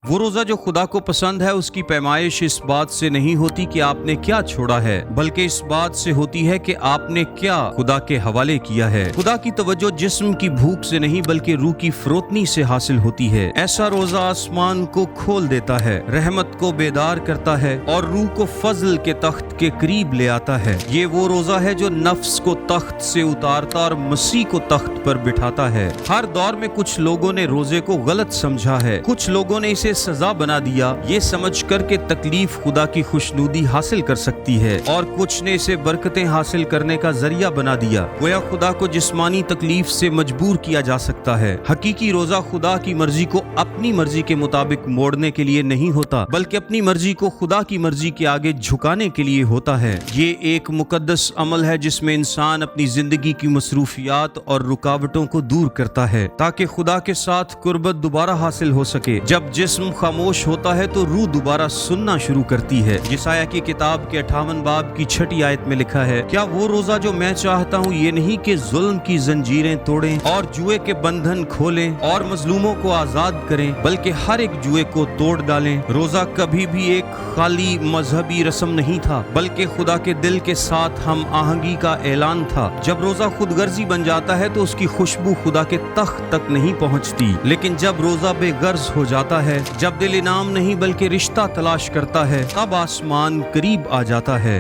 वो रोजा जो खुदा को पसंद है उसकी पैमाइश इस बात से नहीं होती कि आपने क्या छोड़ा है, बल्कि इस बात से होती है कि आपने क्या खुदा के हवाले किया है। खुदा की तवज्जो जिस्म की भूख से नहीं बल्कि रूह की फरोतनी से हासिल होती है। ऐसा रोजा आसमान को खोल देता है, रहमत को बेदार करता है और रूह को फजल के तख्त के करीब ले आता है। ये वो रोजा है जो नफ्स को तख्त से उतारता और मसीह को तख्त पर बिठाता है। हर दौर में कुछ लोगों ने रोजे को गलत समझा है, कुछ लोगों ने इसे सजा बना दिया ये समझ कर के तकलीफ खुदा की खुशनुदी हासिल कर सकती है, और कुछ ने इसे बरकतें हासिल करने का जरिया बना दिया। गोया खुदा को जिस्मानी तकलीफ से मजबूर किया जा सकता है। हकीकी रोजा खुदा की मर्जी को अपनी मर्जी के मुताबिक मोड़ने के लिए नहीं होता, बल्कि अपनी मर्जी को खुदा की मर्जी के आगे झुकाने के लिए होता है। ये एक मुकद्दस अमल है जिसमें इंसान अपनी जिंदगी की मसरूफियात और रुकावटों को दूर करता है ताकि खुदा के साथ कुर्बत दोबारा हासिल हो सके। जब जिस्म खामोश होता है तो रूह दोबारा सुनना शुरू करती है। यशायाह की किताब के 58 बाब की 6 आयत में लिखा है, क्या वो रोजा जो मैं चाहता हूँ ये नहीं कि जुल्म की जंजीरें तोड़ें और जुए के बंधन खोलें और मजलूमों को आजाद करें, बल्कि हर एक जुए को तोड़ डालें। रोजा कभी भी एक खाली मजहबी रस्म नहीं था, बल्कि खुदा के दिल के साथ हम आहंगी का ऐलान था। जब रोजा खुद गर्जी बन जाता है तो उसकी खुशबू खुदा के तख्त तक नहीं पहुंचती, लेकिन जब रोजा बेगर्ज हो जाता है, जब दिल इनाम नहीं बल्कि रिश्ता तलाश करता है, तब आसमान करीब आ जाता है।